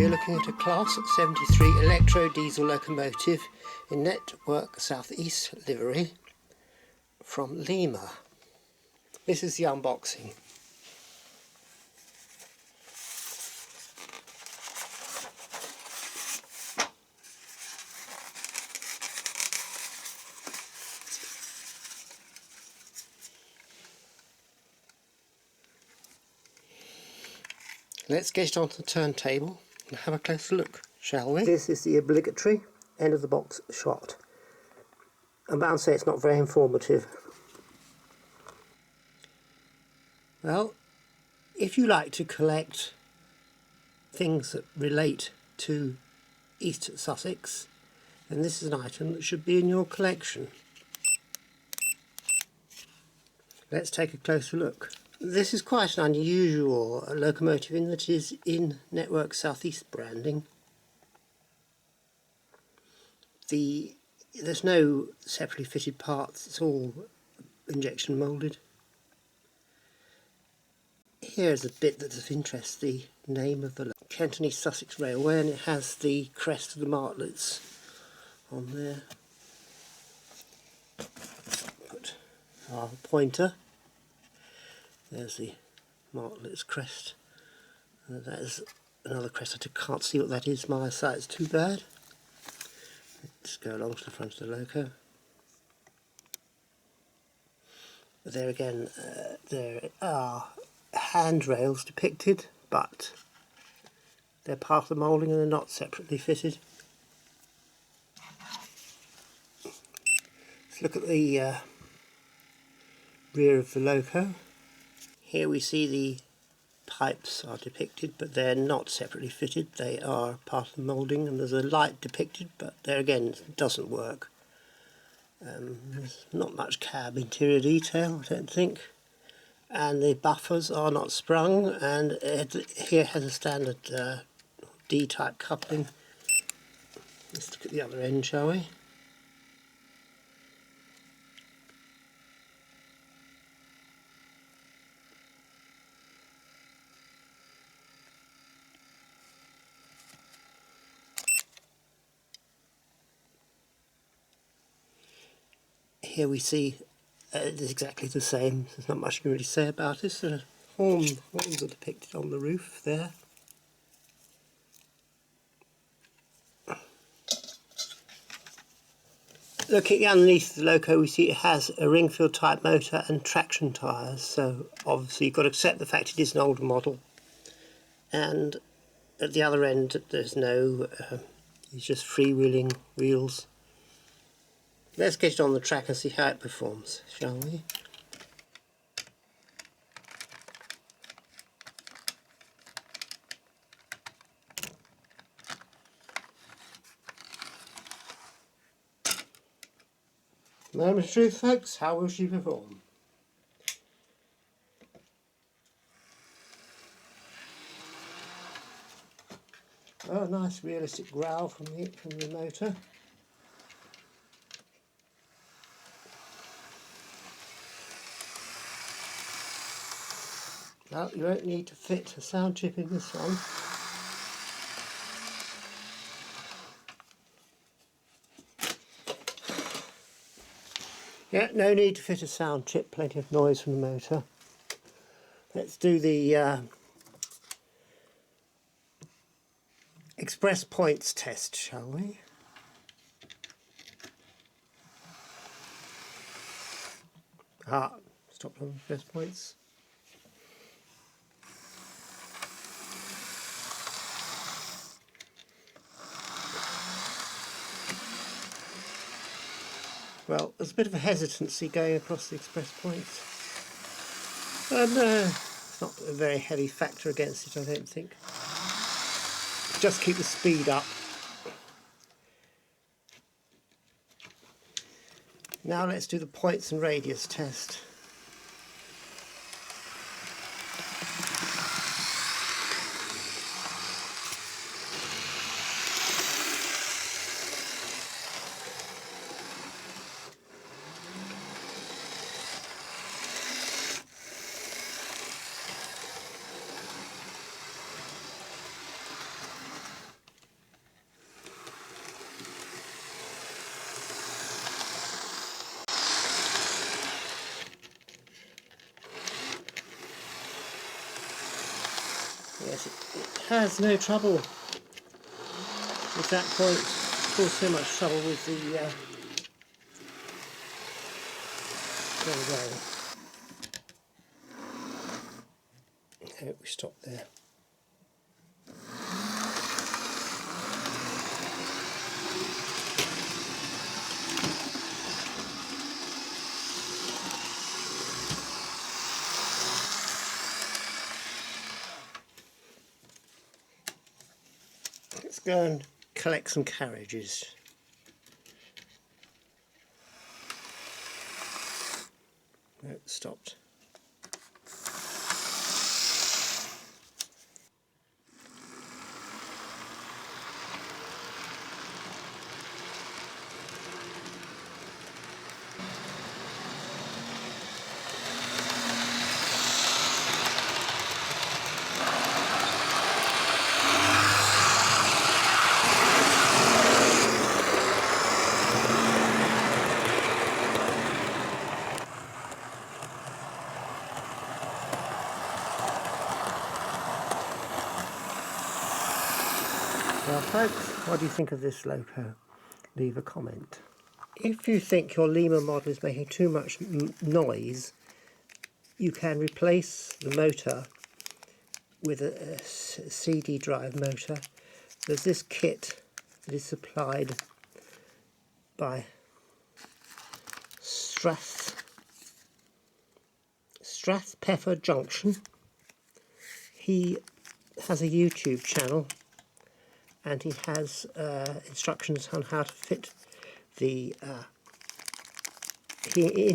we are looking at a Class 73 Electro-Diesel locomotive in Network Southeast livery from Lima. This is the unboxing. Let's get it onto the turntable and have a closer look, shall we? This is the obligatory end of the box shot. I'm bound to say it's not very informative. Well, if you like to collect things that relate to East Sussex, then this is an item that should be in your collection. Let's take a closer look. This is quite an unusual locomotive in that it is in Network Southeast branding. There's no separately fitted parts, it's all injection moulded. Here's a bit that's of interest, the name of the Kent and East Sussex Railway, and it has the crest of the martlets on there. Put our pointer. There's the martlet's crest. And that is another crest. I can't see what that is. My eyesight's too bad. Let's go along to the front of the loco. But there again, there are handrails depicted, but they're part of the moulding and they're not separately fitted. Let's look at the rear of the loco. Here we see the pipes are depicted, but they're not separately fitted. They are part of the moulding, and there's a light depicted, but there again it doesn't work. There's not much cab interior detail, I don't think. And the buffers are not sprung, and here has a standard D-type coupling. Let's look at the other end, shall we? Here we see it's exactly the same. There's not much you can really say about this. The horns are depicted on the roof there. Looking underneath the loco, we see it has a ring-filled type motor and traction tyres, so obviously you've got to accept the fact it is an older model. And at the other end there's no, it's just freewheeling wheels. Let's get it on the track and see how it performs, shall we? Moment of truth, folks, how will she perform? Oh, nice realistic growl from the motor. Well, you won't need to fit a sound chip in this one. Yeah, no need to fit a sound chip, plenty of noise from the motor. Let's do the express points test, shall we? Stopped on express points. Well, there's a bit of a hesitancy going across the express points. It's not a very heavy factor against it, I don't think. Just keep the speed up. Now let's do the points and radius test. Yes, it has no trouble with that point. Of course, so much trouble with the there we go. Okay, we stop there. Let's go and collect some carriages. No, it stopped. Well folks, what do you think of this loco? Leave a comment. If you think your Lima model is making too much noise, you can replace the motor with a CD drive motor. There's this kit that is supplied by Strathpeffer Junction. He has a YouTube channel and he has instructions on how to fit the he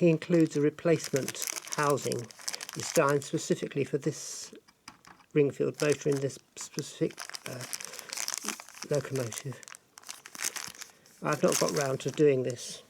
includes a replacement housing designed specifically for this Ringfield motor in this specific locomotive. I've not got round to doing this.